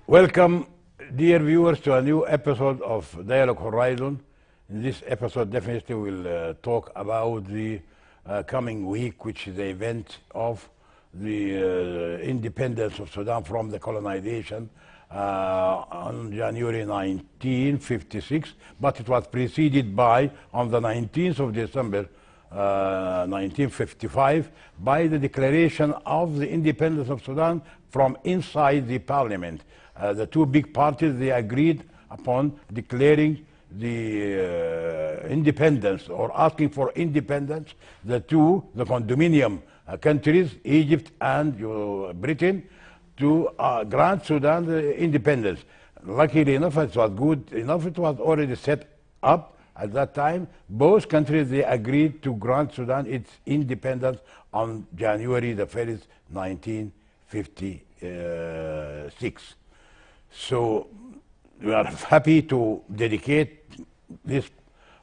Welcome, dear viewers, to a new episode of Dialogue Horizon. In this episode, definitely we'll talk about the coming week, which is the event of the independence of Sudan from the colonization on January 1956, but it was preceded by, on the 19th of December 1955, by the declaration of the independence of Sudan from inside the parliament. The two big parties, they agreed upon declaring the independence or asking for independence. The condominium countries, Egypt and Britain, to grant Sudan the independence. Luckily enough, it was good enough, it was already set up at that time. Both countries, they agreed to grant Sudan its independence on January the 1st, 1956. So we are happy to dedicate this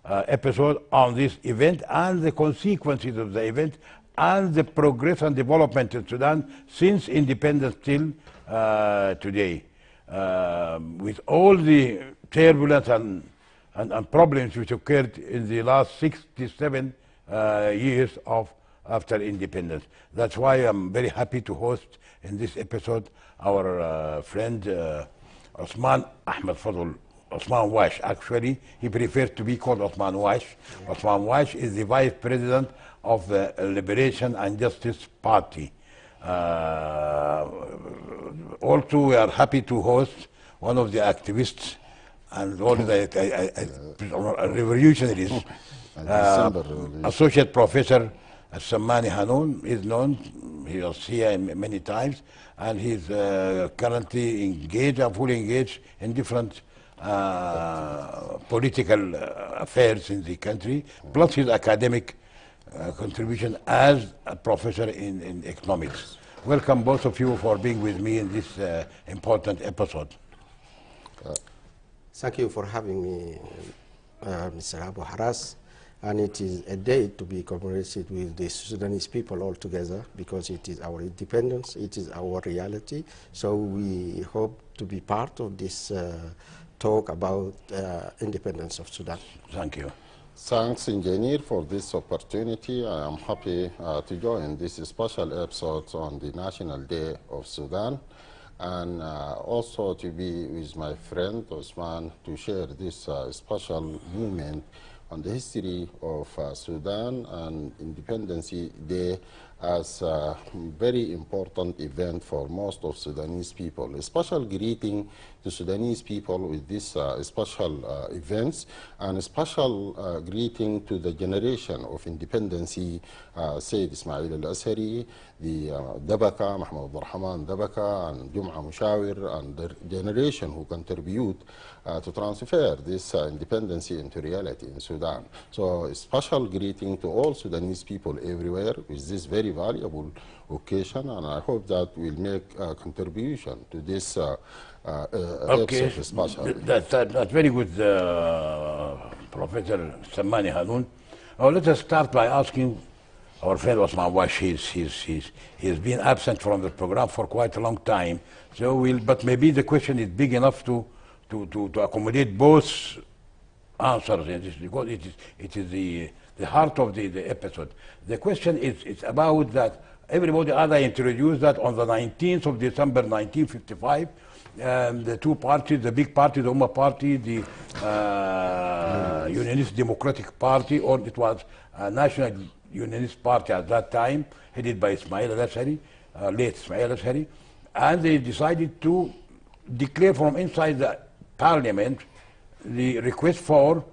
episode on this event and the consequences of the event and the progress and development in Sudan since independence till today. With all the turbulence and problems which occurred in the last 67 years after independence. That's why I'm very happy to host in this episode our friend Osman Ahmed Fadl, Osman Wash. Actually, he prefers to be called Osman Wash. Osman Wash is the vice president of the Liberation and Justice Party. Also, we are happy to host one of the activists and all the revolutionaries, Associate Professor Sammani Hanoun is known. He was here many times, and he's currently engaged and fully engaged in different political affairs in the country, plus his academic contribution as a professor in economics. Welcome both of you for being with me in this important episode. Thank you for having me, Mr. Abu Haras. And it is a day to be commemorated with the Sudanese people all together, because it is our independence, it is our reality. So we hope to be part of this talk about independence of Sudan. Thank you. Thanks, Engineer, for this opportunity. I am happy to join this special episode on the National Day of Sudan, and also to be with my friend Osman to share this special moment on the history of Sudan and Independence Day as a very important event for most of Sudanese people. A special greeting to Sudanese people with these special events, and a special greeting to the generation of independence, Sayyid Ismail al-Ashari, the Dabaka, Mahmoud Rahman Dabaka, and Jum'a Mushawir, and the generation who contribute to transfer this independence into reality in Sudan. So a special greeting to all Sudanese people everywhere with this very valuable occasion, and I hope that we'll make a contribution to this okay. That's very good, Professor Sammani Hanoun. Let us start by asking our friend Osman Wash. He's been absent from the program for quite a long time. So but maybe the question is big enough to accommodate both answers in this, because it is the heart of the episode. The question is about that everybody, as I introduced, that on the 19th of December 1955, the two parties, the big party, the Ummah Party, the Unionist Democratic Party, or it was a National Unionist Party at that time, headed by Ismail al-Ashari, late Ismail al-Ashari, and they decided to declare from inside the parliament the request for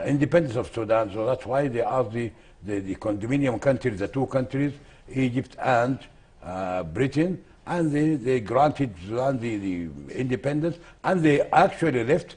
independence of Sudan. So that's why they asked the condominium countries, the two countries, Egypt and Britain, and they granted Sudan the independence, and they actually left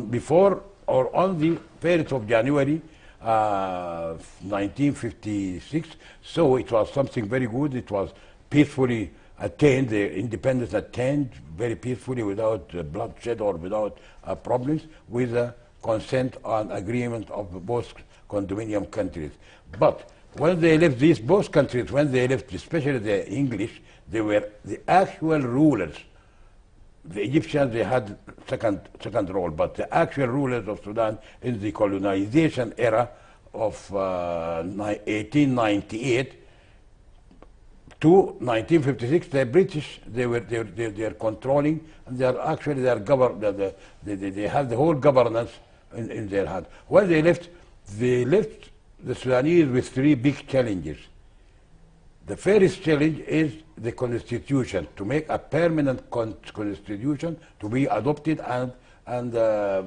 before or on the 1st of January 1956. So it was something very good. It was peacefully attained, the independence attained very peacefully, without bloodshed or without problems, with the consent and agreement of both condominium countries. But when they left both countries, when they left, especially the English, they were the actual rulers the Egyptians, they had second role, but the actual rulers of Sudan in the colonization era of 1898 to 1956, the British, they are controlling, and they are actually they have the whole governance in their hand. When they left the Sudanese with three big challenges. The first challenge is the constitution, to make a permanent constitution to be adopted and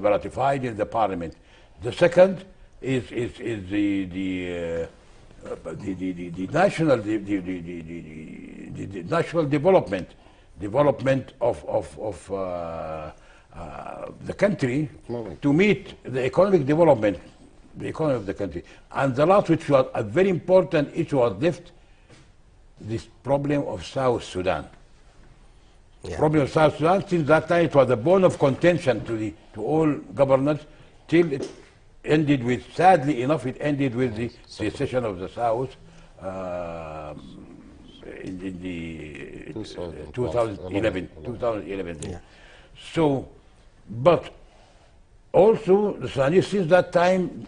ratified in the parliament. The second is the national national development of the country to meet the economic development, the economy of the country. And the last, which was a very important issue, was left this problem of South Sudan. Yeah. Problem of South Sudan, since that time it was a bone of contention to all governors, till it ended with, sadly enough, it ended with the secession of the South in the 2011. Yeah. So, but also the Sudanese, since that time,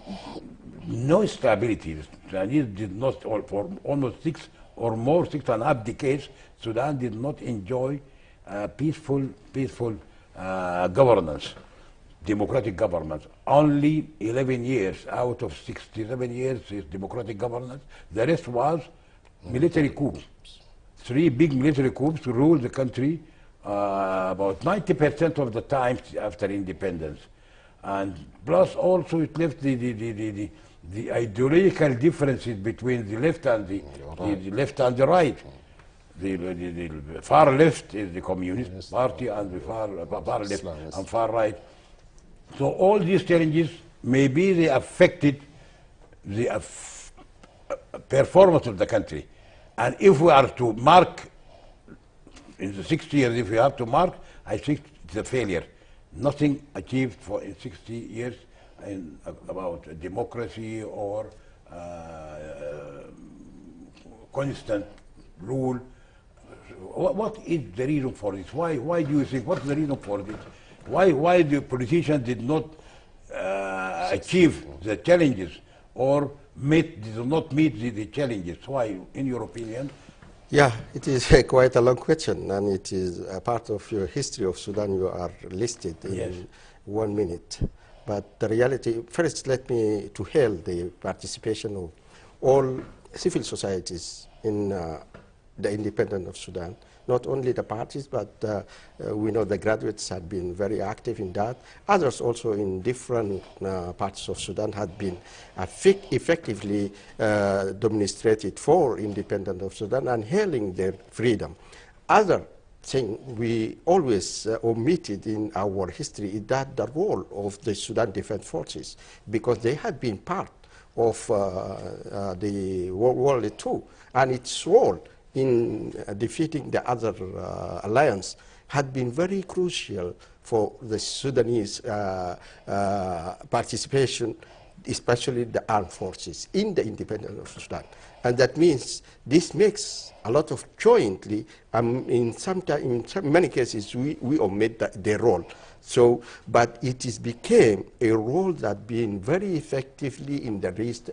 no stability. The Sudanese did not, for almost 6.5 decades, Sudan did not enjoy peaceful governance, democratic governance. Only 11 years out of 67 years is democratic governance. The rest was military coup. 3 big military coups ruled the country about 90% of the time after independence. And plus also it left the ideological differences between the left and the left and the right. The far left is the Communist Party, and the far left Islamist. and far right. So all these challenges, maybe they affected the performance of the country. And if we are to mark in the 60 years, if we have to mark, I think it's a failure. Nothing achieved in 60 years about democracy or constant rule. What is the reason for this? Why do you think, what's the reason for this? Why the politicians did not achieve the challenges or did not meet the challenges? Why, in your opinion? Yeah, it is quite a long question, and it is a part of your history of Sudan. You are listed in 1 minute. But the reality, first let me to hail the participation of all civil societies in the independence of Sudan. Not only the parties, but we know the graduates had been very active in that. Others also in different parts of Sudan had been effectively demonstrated for independence of Sudan and hailing their freedom. Other thing we always omitted in our history is that the role of the Sudan Defense Forces, because they had been part of the World War II, and its role in defeating the other alliance had been very crucial for the Sudanese participation, especially the armed forces in the independence of Sudan. And that means this makes a lot of jointly, in many cases we omit their role. So, but it became a role that been very effectively in the rest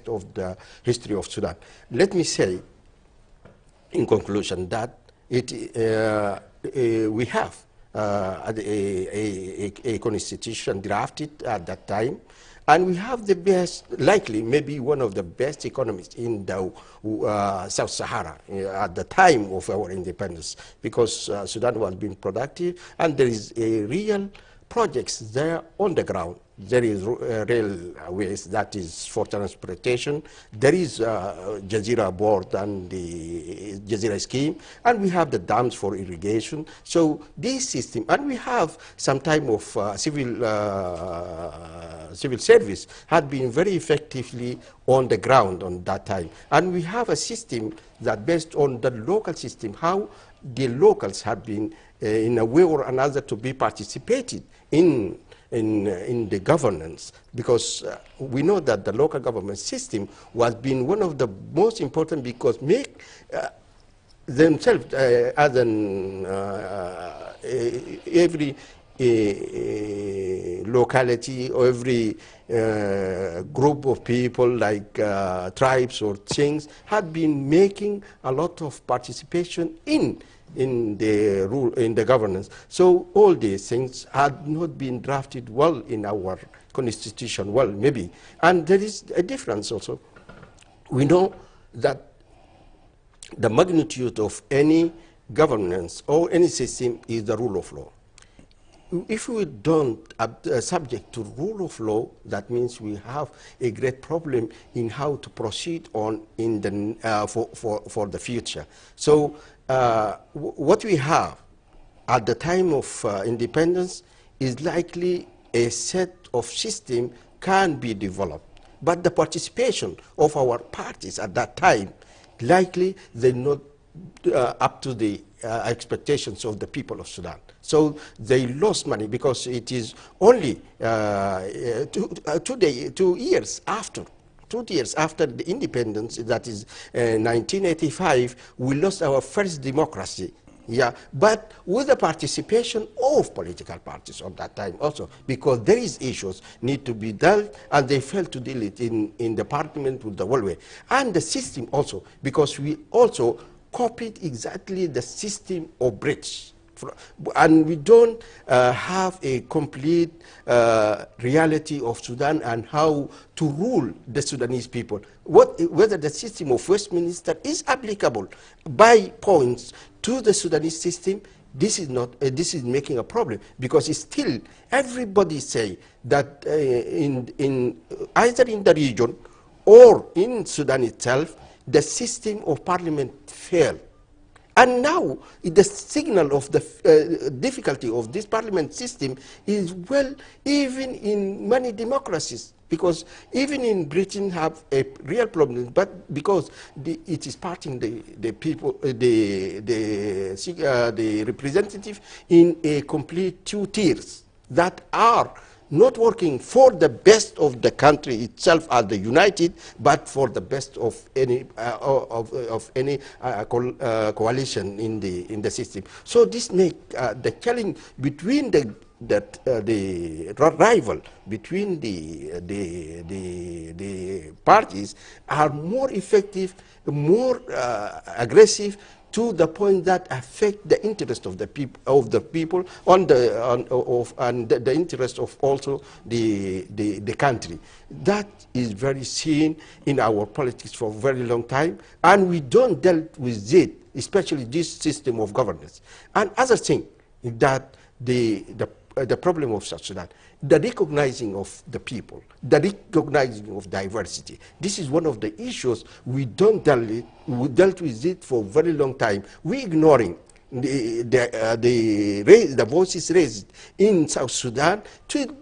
of the history of Sudan. Let me say, in conclusion, that we have a constitution drafted at that time, and we have the best, likely maybe one of the best economists in the South Sahara at the time of our independence, because Sudan was being productive, and there is a real projects there on the ground. There is railways, that is for transportation. There is Jazeera board and the Jazeera scheme, and we have the dams for irrigation. So this system, and we have some type of civil service had been very effectively on the ground on that time. And we have a system that based on the local system, how the locals have been in a way or another to be participated in the governance, because we know that the local government system was being one of the most important, because make themselves as an every locality or every group of people like tribes or things had been making a lot of participation in the rule, in the governance. So all these things had not been drafted well in our constitution, well maybe. And there is a difference also. We know that the magnitude of any governance or any system is the rule of law. If we don't subject to rule of law, that means we have a great problem in how to proceed on in the for the future. So what we have at the time of independence is likely a set of system can be developed, but the participation of our parties at that time likely they're not up to the expectations of the people of Sudan. So they lost money because it is only 2 years after. 2 years after the independence, that is 1985, we lost our first democracy. Yeah, but with the participation of political parties at that time also, because there is issues need to be dealt, and they failed to deal it in the parliament with the whole way. And the system also, because we also copied exactly the system of British. And we don't have a complete reality of Sudan and how to rule the Sudanese people. Whether the system of Westminster is applicable by points to the Sudanese system, this is not. This is making a problem, because it's still everybody say that in either in the region or in Sudan itself, the system of parliament failed. And now the signal of the difficulty of this parliament system is, well, even in many democracies, because even in Britain have a real problem, but because it is parting the people, the representative in a complete 2 tiers that are not working for the best of the country itself as the united, but for the best of any coalition in the system. So this make the challenge between the rival between the parties are more effective, more aggressive, to the point that affect the interest of the people and the interest of also the country. That is very seen in our politics for a very long time, and we don't deal with it, especially this system of governance. And other thing that the problem of South Sudan, the recognizing of the people, the recognizing of diversity. This is one of the issues we don't deal with. We dealt with it for a very long time. We ignoring the voices raised in South Sudan to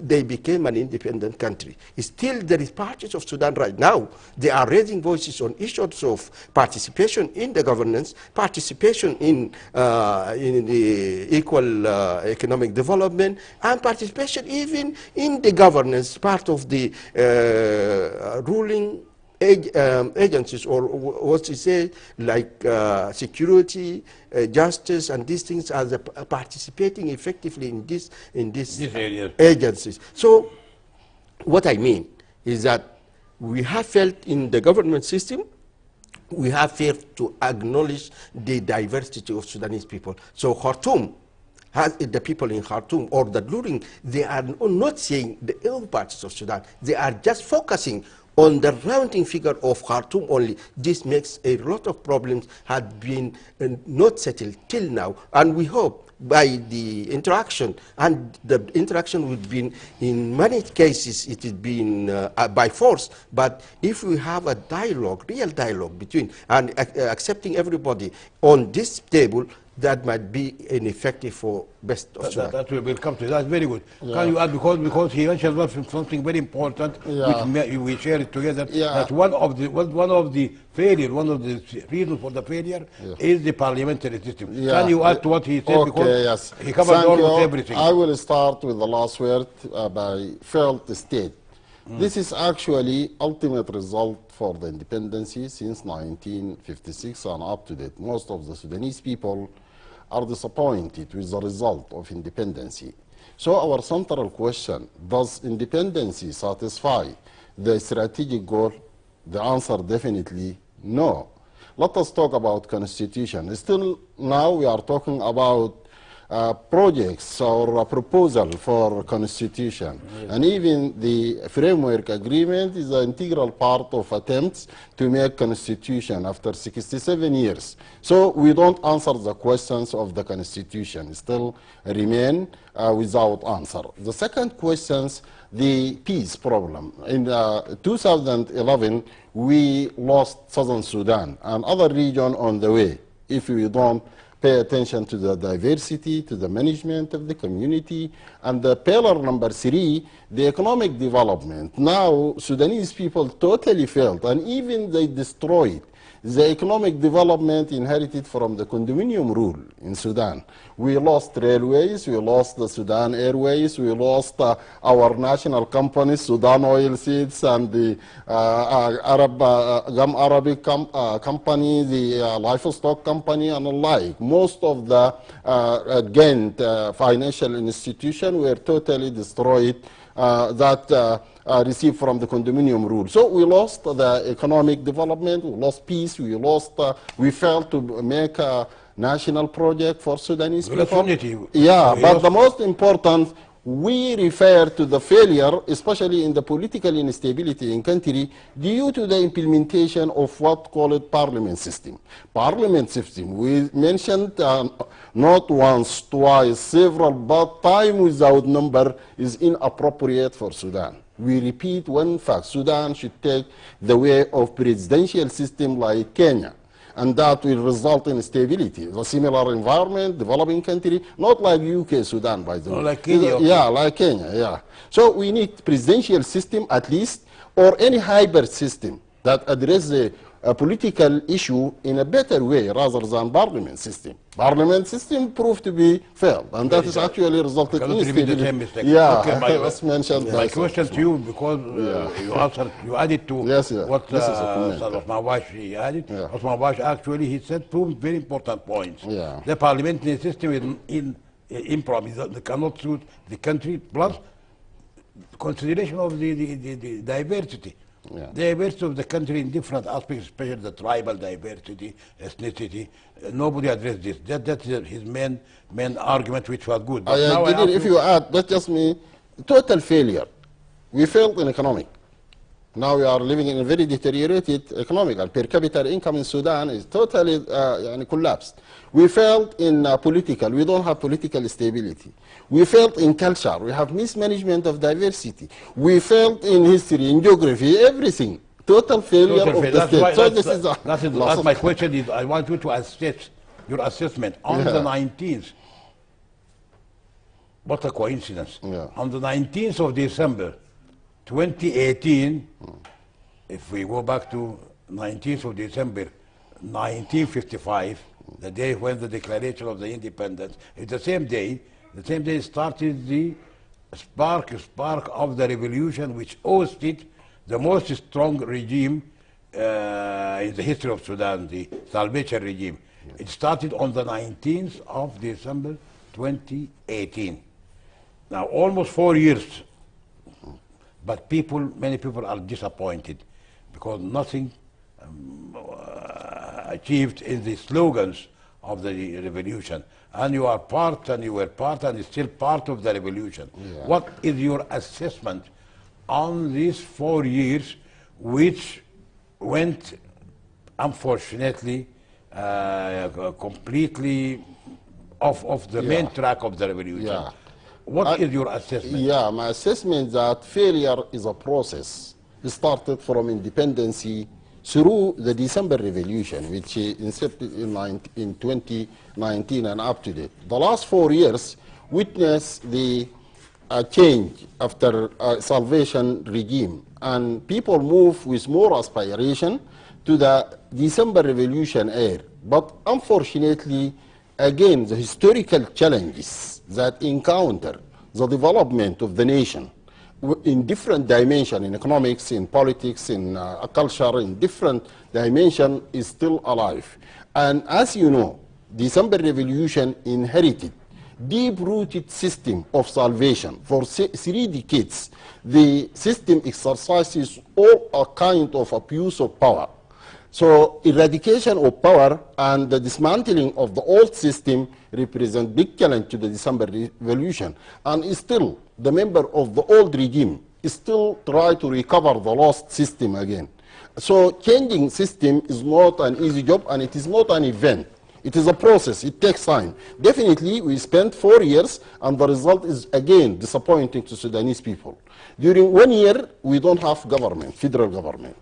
they became an independent country. Still, there is parts of Sudan right now, they are raising voices on issues of participation in the governance, participation in the equal economic development, and participation even in the governance, part of the ruling agencies, or what you say, like security, justice, and these things are participating effectively in these agencies. So what I mean is that we have felt in the government system, we have failed to acknowledge the diversity of Sudanese people. So Khartoum, the people in Khartoum or the ruling, they are not saying the other parts of Sudan. They are just focusing on the rounding figure of Khartoum only. This makes a lot of problems had been not settled till now, and we hope by the interaction, and the interaction would be in many cases it has been by force, but if we have a dialogue, real dialogue between, and accepting everybody on this table, that might be ineffective for best of Sudan. That will come to that. Very good. Yeah. Can you add, because he mentioned something very important, which we share it together. That one of the failure, one of the reasons for the failure is the parliamentary system. Can you add to what he said? Because he covered almost everything. I will start with the last word by failed state. This is actually ultimate result for the independency since 1956 and up to date. Most of the Sudanese people are disappointed with the result of independency. So our central question, does independency satisfy the strategic goal? The answer definitely no. Let us talk about constitution. Still now we are talking about projects or a proposal for constitution. Yes. And even the framework agreement is an integral part of attempts to make constitution after 67 years. So we don't answer the questions of the constitution, still remain without answer. The second questions, the peace problem. In 2011, we lost Southern Sudan and other region on the way if we don't pay attention to the diversity, to the management of the community. And the pillar number 3, the economic development. Now, Sudanese people totally failed, and even they destroyed the economic development inherited from the condominium rule in Sudan. We lost railways, we lost the Sudan Airways, we lost our national companies, Sudan Oil Seeds and the Gum Arabic company, the livestock company and the like. Most of the financial institutions were totally destroyed received from the condominium rule. So we lost the economic development, we lost peace, we failed to make a national project for Sudanese people. Yeah, but the most important, we refer to the failure, especially in the political instability in country, due to the implementation of what called parliament system. Parliament system, we mentioned not once, twice, several, but time without number is inappropriate for Sudan. We repeat one fact, Sudan should take the way of presidential system like Kenya, and that will result in stability. A similar environment, developing country, not like UK, Sudan, by the way. Like Kenya. Yeah, like Kenya, yeah. So we need presidential system at least, or any hybrid system that address the political issue in a better way rather than parliament system. Parliament system proved to be failed, and that is actually resulted in instability. Yeah, okay, let's mention my question to you, because you answered, you added to what Osman Wash added. Osman Wash actually, he said two very important points. The parliamentary system in improvised cannot suit the country, plus consideration of the diversity. The diversity of the country in different aspects, especially the tribal diversity, ethnicity. Nobody addressed this. That's his main argument, which was good. But now if you add, that just means total failure. We failed in economic. Now we are living in a very deteriorated economic, and per capita income in Sudan is totally collapsed. We failed in political. We don't have political stability. We failed in culture. We have mismanagement of diversity. We failed in history, in geography, everything. Total failure of the state. So this is that's my question. Is I want you to assess your assessment on the 19th. What a coincidence! On the 19th of December, 2018, if we go back to 19th of December, 1955, the day when the Declaration of the Independence, it's the same day started the spark of the revolution, which hosted the most strong regime in the history of Sudan, the Salvation regime. It started on the 19th of December 2018. Now, almost 4 years, but many people are disappointed because nothing achieved in the slogans of the revolution. And you are part, and you were part, and still part of the revolution. What is your assessment on these 4 years, which went, unfortunately, completely off the main track of the revolution? What is your assessment? My assessment is that failure is a process. It started from independency through the December Revolution, which incepted in 2019 and up to date. The last 4 years witnessed the change after Salvation regime, and people move with more aspiration to the December Revolution era. But unfortunately, again, the historical challenges that encounter the development of the nation in different dimensions, in economics, in politics, in culture, in different dimensions, is still alive. And as you know, December Revolution inherited deep-rooted system of salvation. For 3 decades, the system exercises all a kind of abuse of power. So eradication of power and the dismantling of the old system represent big challenge to the December Revolution. And still, the member of the old regime still try to recover the lost system again. So changing system is not an easy job, and it is not an event. It is a process. It takes time. Definitely, we spent 4 years, and the result is, again, disappointing to Sudanese people. During 1 year, we don't have government, federal government.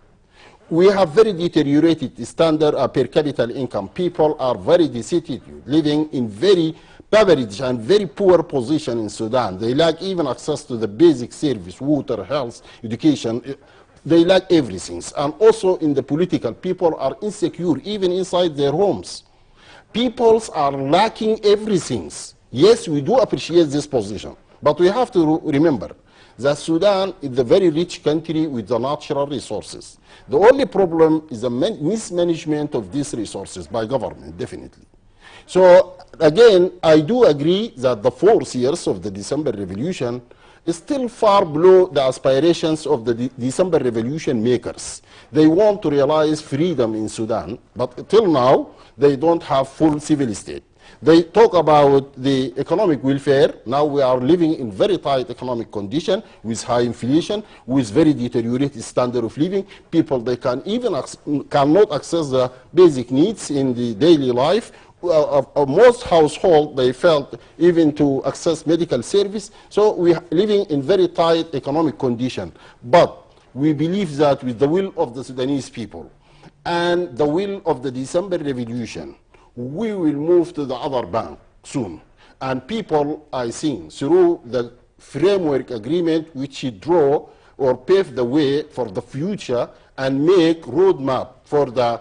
We have very deteriorated standard per capita income. People are very destitute, living in very poverty and very poor position in Sudan. They lack even access to the basic service, water, health, education. They lack everything. And also in the political, people are insecure even inside their homes. Peoples are lacking everything. Yes, we do appreciate this position, but we have to remember that Sudan is a very rich country with the natural resources. The only problem is the mismanagement of these resources by government, definitely. So again, I do agree that the 4 years of the December Revolution is still far below the aspirations of the December Revolution makers. They want to realize freedom in Sudan, but till now, they don't have full civil state. They talk about the economic welfare. Now we are living in very tight economic condition with high inflation, with very deteriorated standard of living. People, they cannot access the basic needs in the daily life. Most households, they felt even to access medical service. So we are living in very tight economic condition. But we believe that with the will of the Sudanese people and the will of the December Revolution, we will move to the other bank soon. And people, I think, through the framework agreement which draw or pave the way for the future and make roadmap for the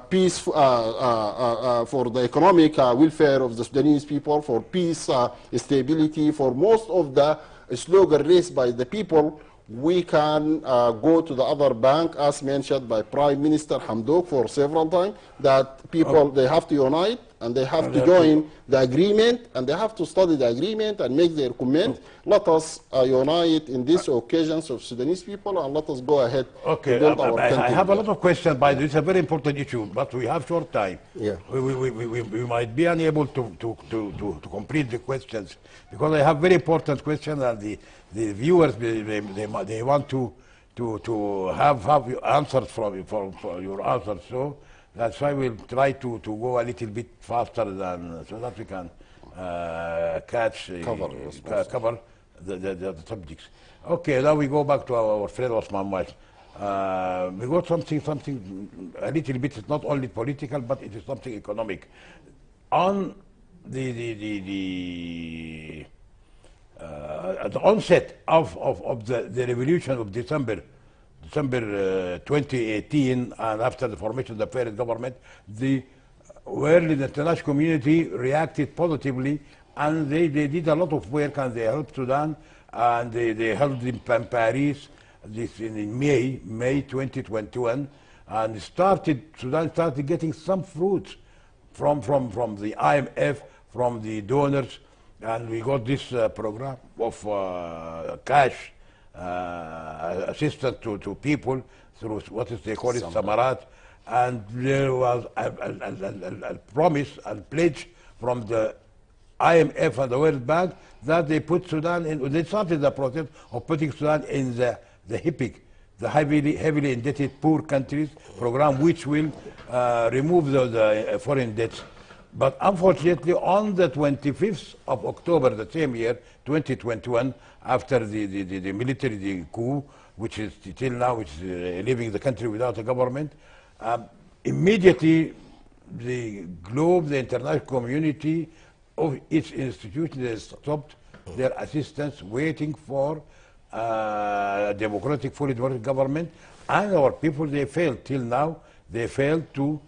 peace, for the economic welfare of the Sudanese people, for peace, stability, for most of the slogan raised by the people, we can go to the other bank, as mentioned by Prime Minister Hamdok for several times, that people, they have to unite and they have to join the agreement and they have to study the agreement and make their comment. Let us unite in these occasions of Sudanese people and let us go ahead to build our country. I have a lot of questions, but it's a very important issue, but we have short time. Yeah. We might be unable to complete the questions because I have very important questions and the viewers, they want to have answers from your answers. So that's why we'll try to go a little bit faster than so that we can cover the subjects. Okay, now we go back to our friend Osman Wise. We got something a little bit. It's not only political, but it is something economic. On at the onset of the revolution of December 2018, and after the formation of the fair government, the world and the international community reacted positively, and they did a lot of work, and they helped Sudan, and they held in Paris this in May 2021, and Sudan started getting some fruits from the IMF, from the donors. And we got this program of cash assistance to people through they call it Samarat. And there was a promise and pledge from the IMF and the World Bank that they put Sudan in. They started the process of putting Sudan in the HIPC, the heavily indebted poor countries program, which will remove the foreign debts. But unfortunately, on the 25th of October, the same year, 2021, after the military coup, which is till now, which is leaving the country without a government, immediately the globe, the international community of its institutions stopped their assistance, waiting for a fully democratic government, and our people, they failed till now. They failed to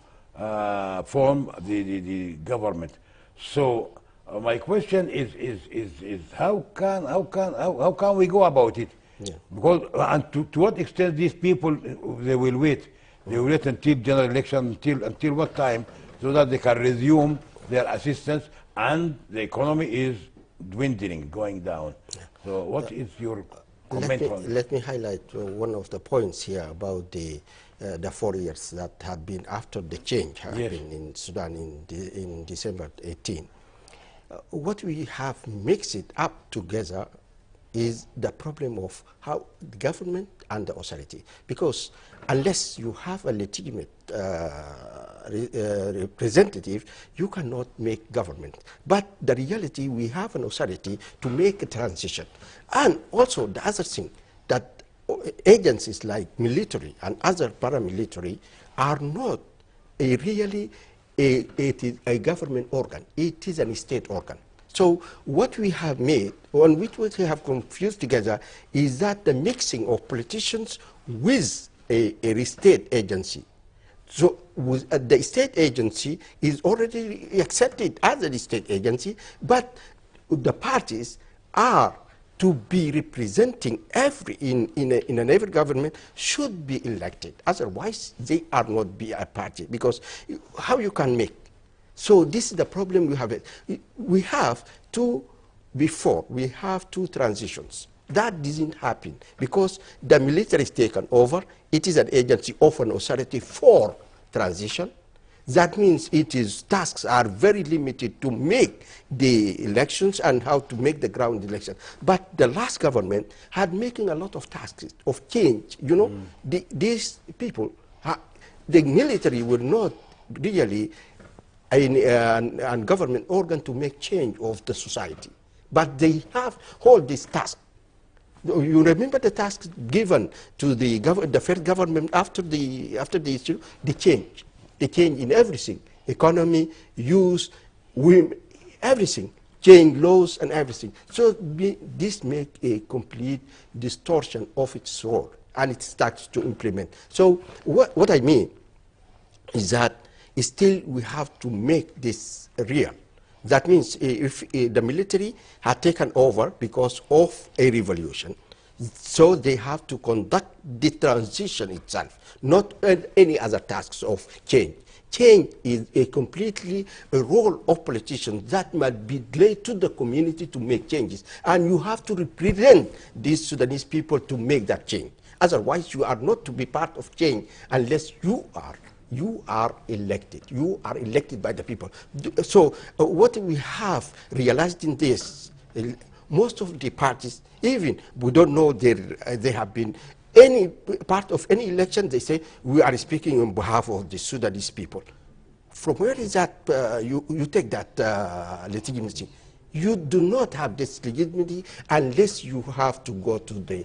form the government. So my question is how can we go about it? Yeah. Because and to what extent these people they will wait? They will wait until general election until what time, so that they can resume their assistance, and the economy is dwindling, going down. So what is your comment on it? Let me highlight one of the points here about the 4 years that had been after the change happened in Sudan in December 18. What we have mixed it up together is the problem of how the government and the authority. Because unless you have a legitimate representative, you cannot make government. But the reality, we have an authority to make a transition. And also the other thing, that agencies like military and other paramilitary are not really a government organ. It is a state organ. So what we have made, on which we have confused together, is that the mixing of politicians with a state agency. So the state agency is already accepted as a state agency, but the parties are to be representing in every government should be elected. Otherwise, they are not be a party, because how you can make. So this is the problem we have. We have two transitions. That didn't happen because the military is taken over. It is an agency of an authority for transition. That means its tasks are very limited to make the elections and how to make the ground election. But the last government had making a lot of tasks of change. You know, these people, the military were not really a government organ to make change of the society. But they have all these tasks. You remember the tasks given to the first government after the issue, the change in everything, economy, use, women, everything, change laws and everything. So this makes a complete distortion of its role, and it starts to implement. So what I mean is that still we have to make this real. That means if the military had taken over because of a revolution, so they have to conduct the transition itself, not any other tasks of change. Change is completely a role of politicians that must be laid to the community to make changes. And you have to represent these Sudanese people to make that change. Otherwise, you are not to be part of change unless you are elected. You are elected by the people. So what we have realized in this, most of the parties, even we don't know they have been any part of any election, they say we are speaking on behalf of the Sudanese people. From where is that you take that legitimacy? You do not have this legitimacy unless you have to go to the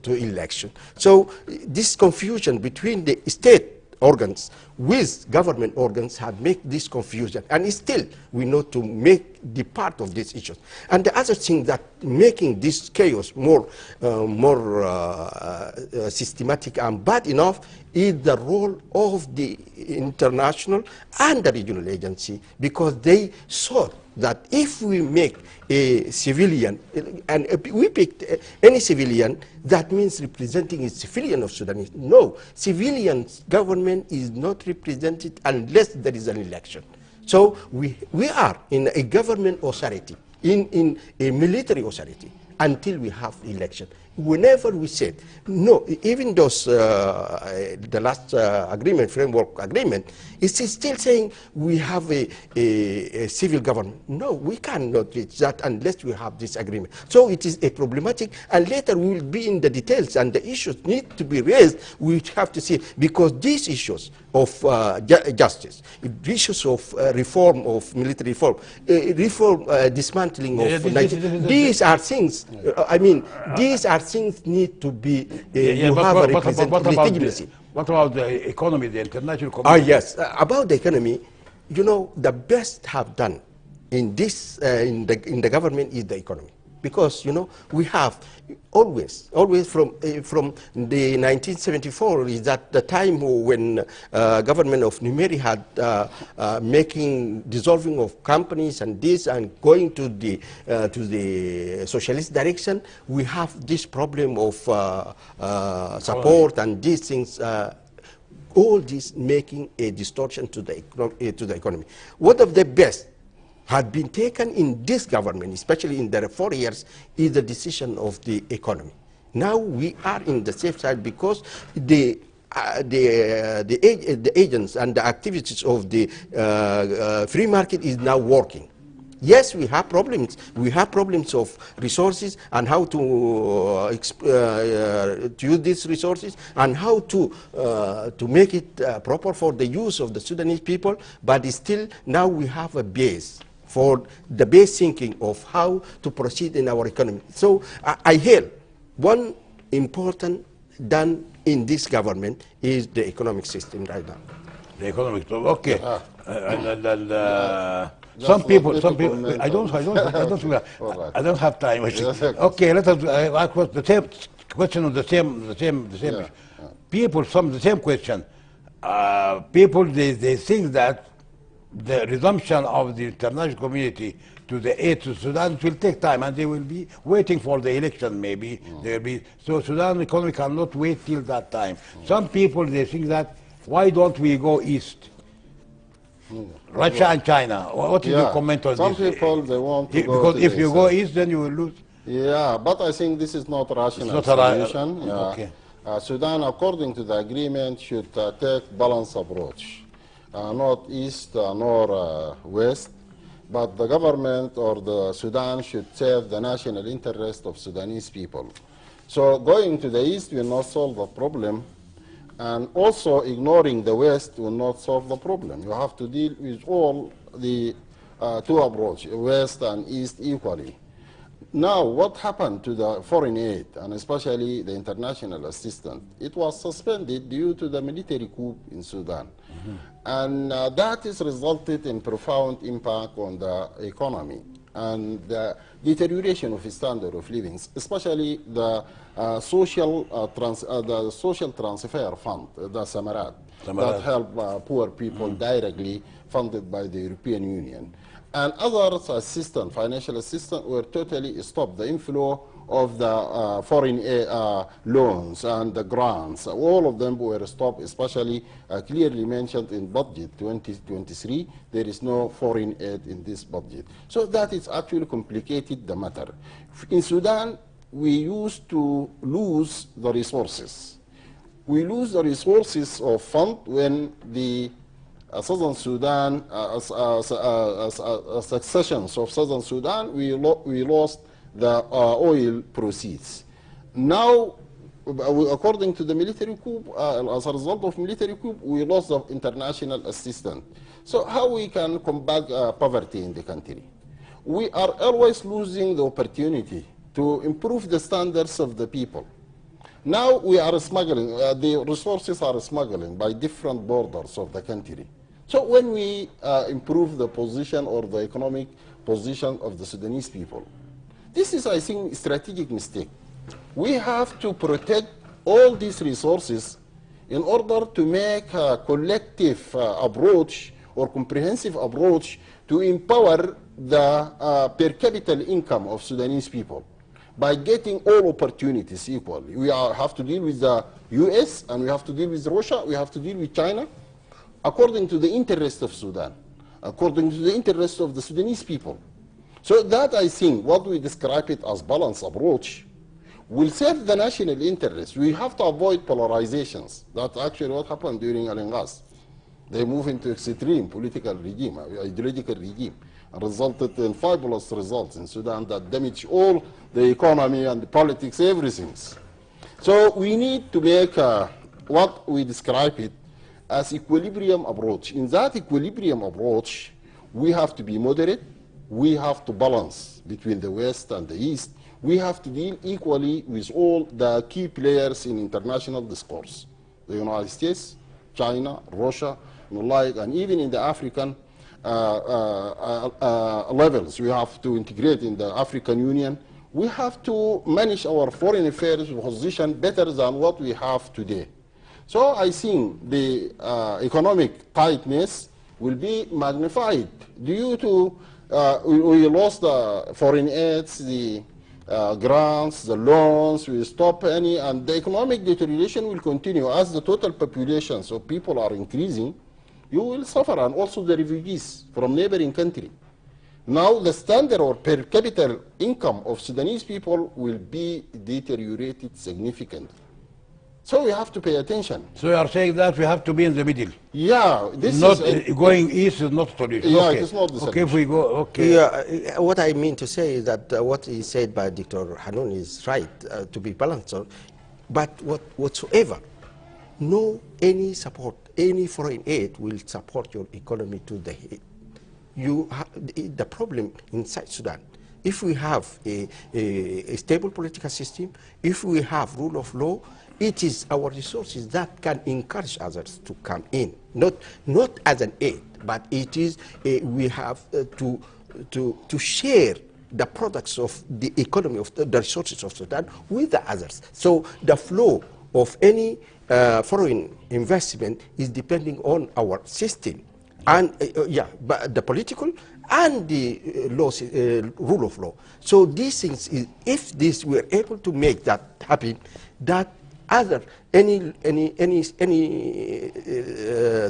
election. So this confusion between the state organs with government organs had made this confusion, and still we know to make the part of these issues. And the other thing that making this chaos more systematic and bad enough is the role of the international and the regional agency, because they thought that if we make a civilian, and we picked any civilian, that means representing a civilian of Sudan. No, civilian government is not represented unless there is an election. So we are in a government authority, in a military authority, until we have election. Whenever we said, no, even those, the last agreement, framework agreement, is still saying we have a civil government. No, we cannot reach that unless we have this agreement. So it is a problematic, and later we will be in the details, and the issues need to be raised. We have to see, because these issues of justice, issues of reform, of military reform, dismantling of Nigeria, these are things, I mean, these are things need to be, you have a legitimacy. What about the economy, the international community? Yes, about the economy, you know, the best have done in this, in the government is the economy. Because, you know, we have always from the 1974 is that the time when government of Numeri had dissolving of companies and this and going to the socialist direction, we have this problem of support and these things. all this making a distortion to the, to the economy. One of the best had been taken in this government, especially in the 4 years, is the decision of the economy. Now we are in the safe side because the agents and the activities of the free market is now working. Yes, we have problems. We have problems of resources and how to use these resources and how to make it proper for the use of the Sudanese people. But still, now we have a base for the base thinking of how to proceed in our economy. So I hail one important done in this government is the economic system right now. The economic, okay. Just Some people, comment I don't All right. have time. Yes, okay. Okay, let us ask the same question on the same issue. People, the same question. People, they think that the resumption of the international community to the aid to Sudan will take time, and they will be waiting for the election. Maybe there will be so Sudan economy cannot wait till that time. Some people they think that why don't we go east? Russia and China. What is your comment on Some this? people, they want to go because to if the you east. go east, then you will lose. Yeah, but I think this is not a rational It's not a solution. Yeah. okay. Sudan, according to the agreement, should take balanced approach, not east nor west, but the government or the Sudan should serve the national interest of Sudanese people. So going to the east will not solve the problem, and also ignoring the west will not solve the problem. You have to deal with all the two approaches, west and east equally. Now, what happened to the foreign aid, and especially the international assistance? It was suspended due to the military coup in Sudan. And that has resulted in profound impact on the economy and the deterioration of the standard of living, especially the social transfer fund, the Samarat, that help poor people directly, funded by the European Union. And other assistance, financial assistance, were totally stopped. The inflow of the foreign loans and the grants, all of them were stopped, especially clearly mentioned in budget 2023. There is no foreign aid in this budget. So that is actually complicated the matter. In Sudan, we used to lose the resources. We lose the resources of fund when the Southern Sudan, successions of Southern Sudan, we lost the oil proceeds. Now, according to the military coup, as a result of military coup, we lost the international assistance. So how we can combat poverty in the country? We are always losing the opportunity to improve the standards of the people. Now we are smuggling, the resources are smuggling by different borders of the country. So when we improve the position or the economic position of the Sudanese people, this is, I think, a strategic mistake. We have to protect all these resources in order to make a collective approach or comprehensive approach to empower the per capita income of Sudanese people by getting all opportunities equally. We have to deal with the US, and we have to deal with Russia, we have to deal with China, according to the interest of Sudan, according to the interest of the Sudanese people. So that, I think, what we describe it as balanced approach will serve the national interest. We have to avoid polarizations. That's actually what happened during Al Inghaz. They moved into extreme political regime, ideological regime, and resulted in fabulous results in Sudan that damaged all the economy and the politics, everything. So we need to make what we describe it as equilibrium approach. In that equilibrium approach, we have to be moderate, we have to balance between the West and the East, we have to deal equally with all the key players in international discourse. The United States, China, Russia, and even in the African levels, we have to integrate in the African Union. We have to manage our foreign affairs position better than what we have today. So I think the economic tightness will be magnified due to we lost the foreign aids, the grants, the loans, we stop any, and the economic deterioration will continue. As the total populations of people are increasing, you will suffer, and also the refugees from neighboring country. Now the standard or per capita income of Sudanese people will be deteriorated significantly. So we have to pay attention. So you are saying that we have to be in the middle. Yeah, this Not is going east is not solution. Yeah, okay. it is not the Okay, if solution. we go, okay. Yeah, what I mean to say is that what is said by Dr. Hanun is right, to be balanced on, but whatsoever, no any support, any foreign aid will support your economy to the head. The problem inside Sudan, if we have a stable political system, if we have rule of law, it is our resources that can encourage others to come in, not as an aid, but it is we have to share the products of the economy of the resources of Sudan with the others. So the flow of any foreign investment is depending on our system, and but the political and the rule of law. So these things, if this were able to make that happen, that other any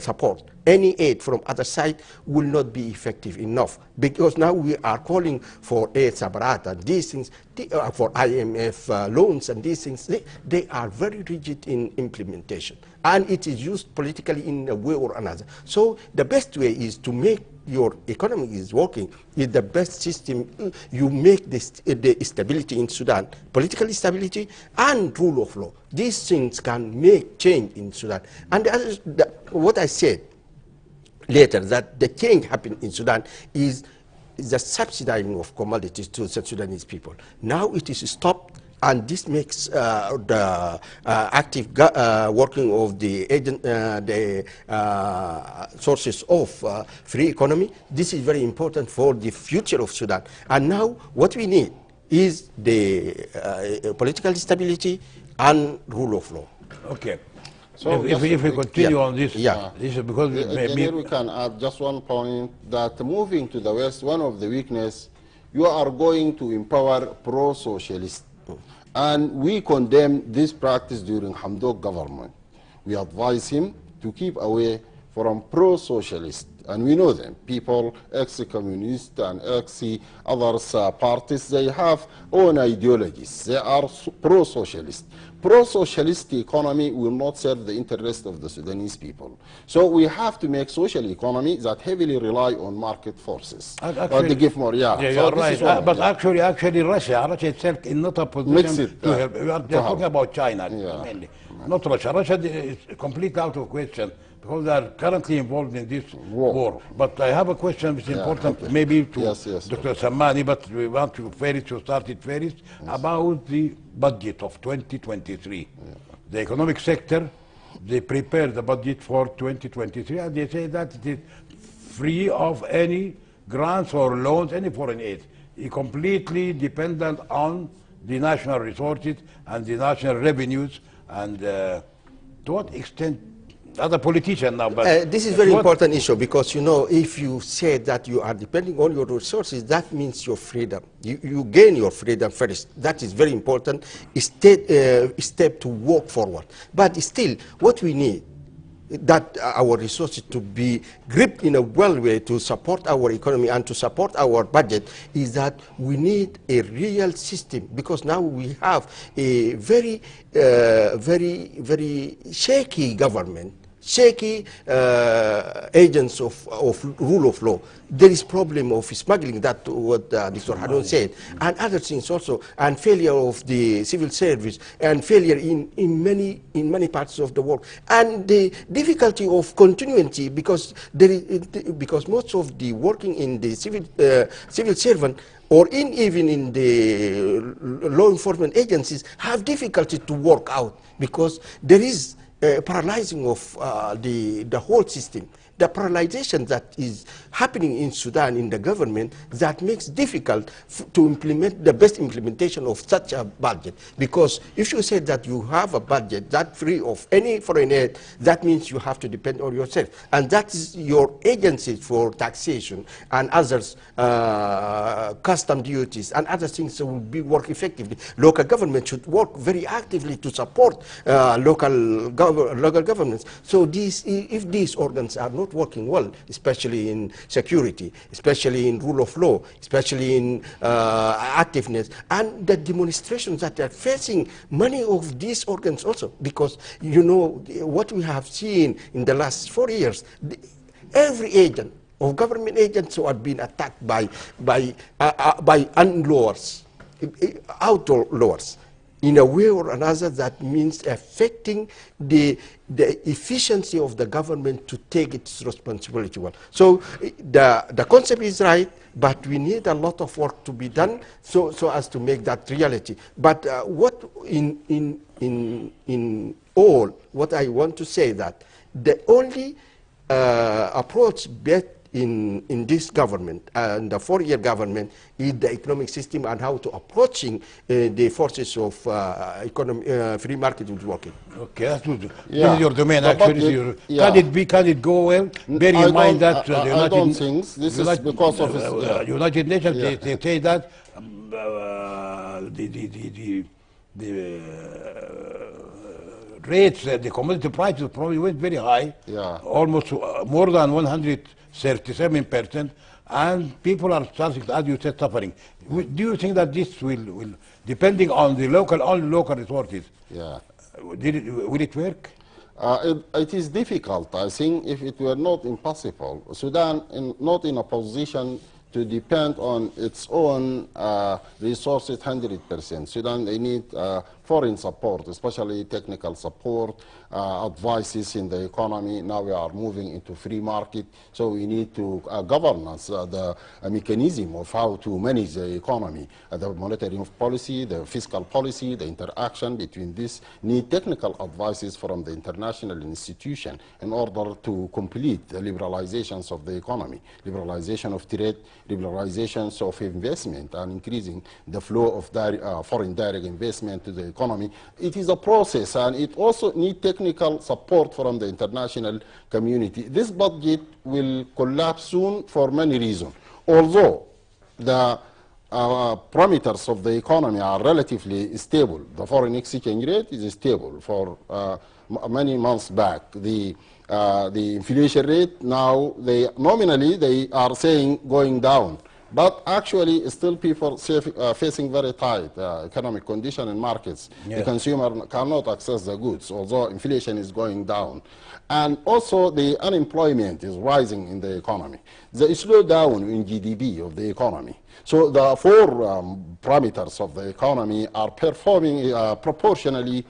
support, any aid from other side will not be effective enough, because now we are calling for aid sabrat and these things for IMF loans, and these things they are very rigid in implementation, and it is used politically in a way or another. So the best way is to make your economy is working is the best system. You make the stability in Sudan, political stability and rule of law. These things can make change in Sudan. And what I said later, that the change happened in Sudan is the subsidizing of commodities to the Sudanese people. Now it is stopped, and this makes the active working of the sources of free economy. This is very important for the future of Sudan. And now what we need is the political stability and rule of law. Okay. So if we continue on this, Yeah. this is because Here we can add just one point, that moving to the West, one of the weakness, you are going to empower pro-socialist. And we condemn this practice during Hamdok government. We advise him to keep away from pro-socialist. And we know them, people, ex-communist and ex-other parties, they have own ideologies. They are pro-socialist. Pro-socialist economy will not serve the interest of the Sudanese people. So we have to make social economy that heavily rely on market forces. Or they give more, Yeah, So you're this right. is one, But actually, Russia itself is not a Mix position it, to help. They're talking help. about China mainly, not Russia. Russia is completely out of question because they are currently involved in this war. But I have a question which is important, maybe to Dr. Sammani, but we want to start it first, about the budget of 2023. The economic sector, they prepare the budget for 2023, and they say that it is free of any grants or loans, any foreign aid. It's completely dependent on the national resources and the national revenues, and to what extent other politician now, but this is very important issue, because you know, if you say that you are depending on your resources, that means your freedom. You gain your freedom first. That is very important step to walk forward. But still, what we need, that our resources to be gripped in a well way to support our economy and to support our budget, is that we need a real system, because now we have a very shaky government, shaky agents of rule of law. There is problem of smuggling, that what Dr. Hadon said, and other things also, and failure of the civil service, and failure in many parts of the world, and the difficulty of continuity, because because most of the working in the civil servant, or even in the law enforcement agencies, have difficulty to work out, because there is paralyzing of the whole system. The paralyzation that is happening in Sudan in the government that makes difficult to implement the best implementation of such a budget. Because if you say that you have a budget that free of any foreign aid, that means you have to depend on yourself. And that is your agencies for taxation and others, custom duties and other things will be work effectively. Local government should work very actively to support local governments. So if these organs are not working well, especially in security, especially in rule of law, especially in activeness, and the demonstrations that are facing many of these organs also, because you know what we have seen in the last 4 years, every agent of government agents who have been attacked by unlawers, outlaw lowers, in a way or another, that means affecting the efficiency of the government to take its responsibility well. So the concept is right, but we need a lot of work to be done so as to make that reality. But what in all, what I want to say that the only approach in this government and the 4-year government is the economic system and how to approaching the forces of free market is working. Okay, that's good. Yeah. This is your domain, The actually. budget, yeah. Can it go well? Bear in mind that the I don't think this is because of United Nations, Yeah. they say that the rates, the commodity prices probably went very high, Yeah. almost more than 137%, and people are starting, as you said, suffering. Do you think that this will depending on the local resources, Yeah. will it work? It is difficult. I think if it were not impossible, Sudan not in a position to depend on its own resources 100%. Sudan, they need foreign support, especially technical support, advices in the economy. Now we are moving into free market, so we need to governance, the mechanism of how to manage the economy, the monetary policy, the fiscal policy, the interaction between this, need technical advices from the international institution in order to complete the liberalizations of the economy, liberalization of trade, liberalizations of investment, and increasing the flow of foreign direct investment to the economy. It is a process, and it also needs technical support from the international community. This budget will collapse soon for many reasons. Although the parameters of the economy are relatively stable, the foreign exchange rate is stable for many months back. The inflation rate now, nominally they are saying going down, but actually still people facing very tight economic condition in markets. Yeah. The consumer cannot access the goods, although inflation is going down. And also the unemployment is rising in the economy. The slowdown in GDP of the economy. So the four parameters of the economy are performing proportionally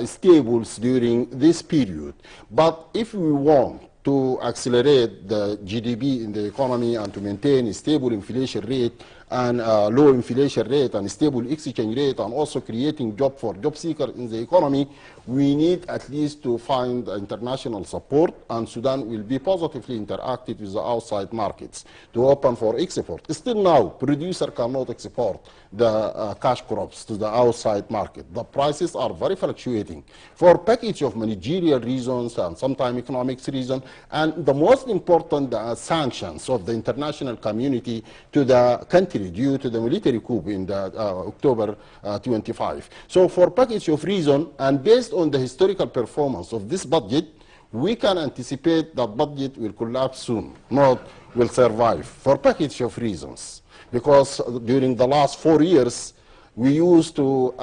stable during this period. But if we want to accelerate the GDP in the economy and to maintain a stable inflation rate and low inflation rate and stable exchange rate, and also creating job for job seekers in the economy, we need at least to find international support, and Sudan will be positively interactive with the outside markets to open for export. Still now, producer cannot export the cash crops to the outside market. The prices are very fluctuating for package of managerial reasons and sometimes economics reasons, and the most important, sanctions of the international community to the country due to the military coup in October 25. So for package of reason, and based on the historical performance of this budget, we can anticipate that budget will collapse soon, not will survive, for package of reasons. Because during the last 4 years, we used to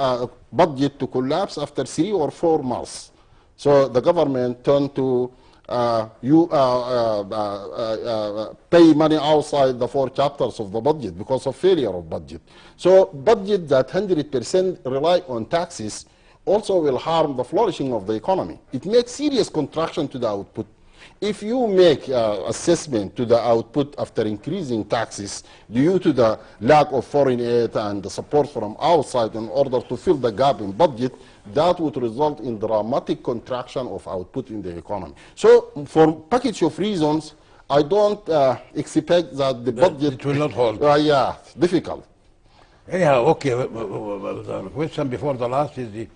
budget to collapse after 3 or 4 months. So the government turned to pay money outside the 4 chapters of the budget because of failure of budget. So budget that 100% rely on taxes also will harm the flourishing of the economy. It makes serious contraction to the output. If you make assessment to the output after increasing taxes due to the lack of foreign aid and the support from outside in order to fill the gap in budget, that would result in dramatic contraction of output in the economy. So for package of reasons, I don't expect that the budget... It will not hold. Yeah, difficult. Anyhow, okay, the question before the last is you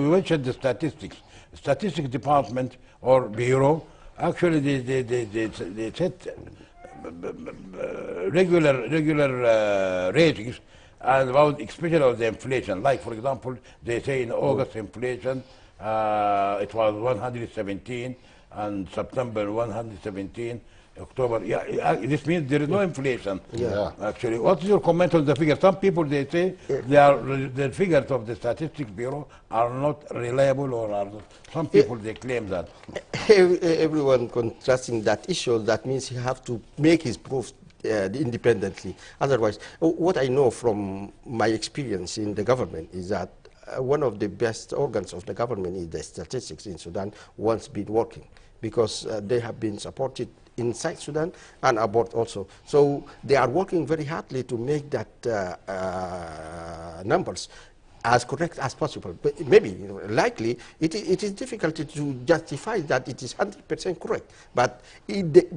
mentioned the statistics. Statistics department or bureau, actually they set regular ratings and about especially of the inflation. Like for example, they say in August inflation it was 117, and September 117. October, yeah, this means there is no inflation. Yeah. Actually, what is your comment on the figures? Some people they say the figures of the Statistics Bureau are not reliable, or are some people they claim that. Everyone contrasting that issue, that means he have to make his proof independently. Otherwise, what I know from my experience in the government is that one of the best organs of the government is the statistics in Sudan, once been working, because they have been supported inside Sudan and abroad also. So they are working very hardly to make that numbers as correct as possible. But maybe, likely, it is difficult to justify that it is 100% correct. But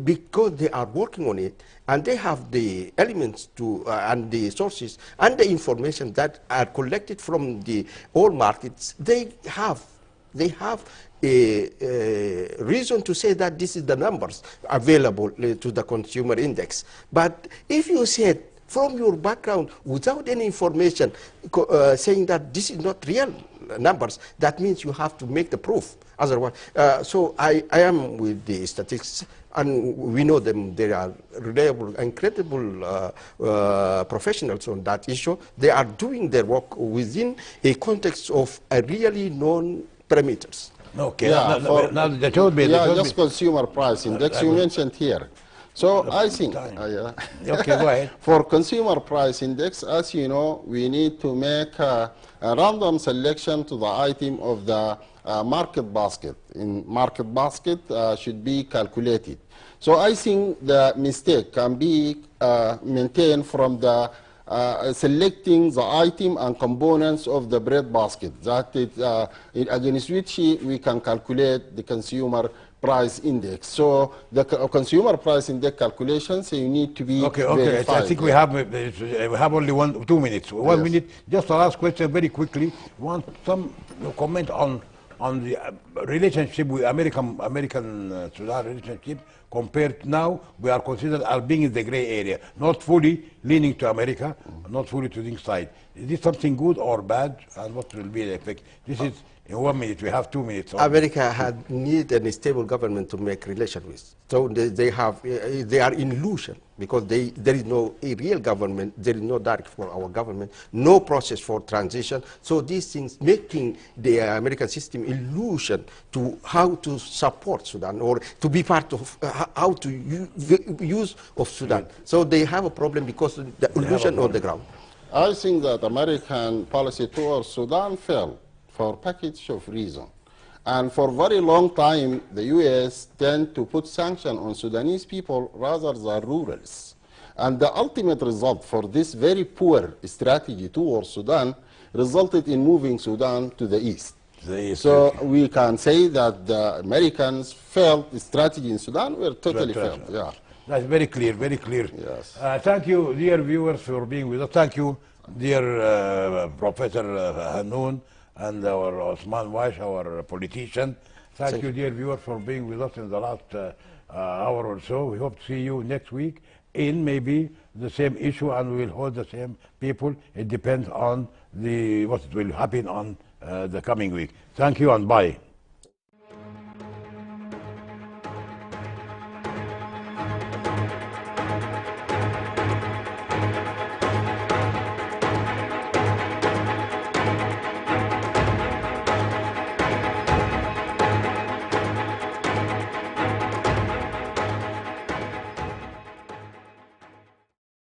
because they are working on it, and they have the elements to and the sources and the information that are collected from the all markets, they have a reason to say that this is the numbers available to the consumer index. But if you said from your background without any information saying that this is not real numbers, that means you have to make the proof. Otherwise, so I am with the statistics, and we know them. They are reliable and credible professionals on that issue. They are doing their work within a context of a really known parameters. Okay, Yeah, now they told me. Just consumer price index you mentioned here. So I think, okay, go ahead. For consumer price index, as you know, we need to make a random selection to the item of the market basket. In market basket should be calculated. So I think the mistake can be maintained from the selecting the item and components of the bread basket, that against which we can calculate the consumer price index. So the consumer price index calculations, you need to be verified. I think we have only 2 minutes. 1 minute. Just a last question, very quickly. Want some comment on the relationship with American Sudan relationship compared now? We are considered as being in the gray area, not fully leaning to America, not fully to the side. Is this something good or bad, and what will be the effect? This is in 1 minute. We have 2 minutes. America need a stable government to make relation with. So they are in illusion, because there is no real government, there is no direct for our government, no process for transition. So these things making the American system illusion to how to support Sudan, or to be part of how to use of Sudan. So they have a problem because of the illusion on the ground. I think that American policy towards Sudan failed for a package of reasons. And for a very long time, the U.S. tend to put sanctions on Sudanese people rather than rurals. And the ultimate result for this very poor strategy towards Sudan resulted in moving Sudan to the east. So we can say that the Americans' failed strategy in Sudan were totally failed. Yeah. That's very clear, very clear. Yes. Thank you, dear viewers, for being with us. Thank you, dear Professor Hanoun, and our Osman Wash, our politician. Thank you, dear viewers, for being with us in the last hour or so. We hope to see you next week in maybe the same issue, and we'll hold the same people. It depends on what will happen on the coming week. Thank you, and bye.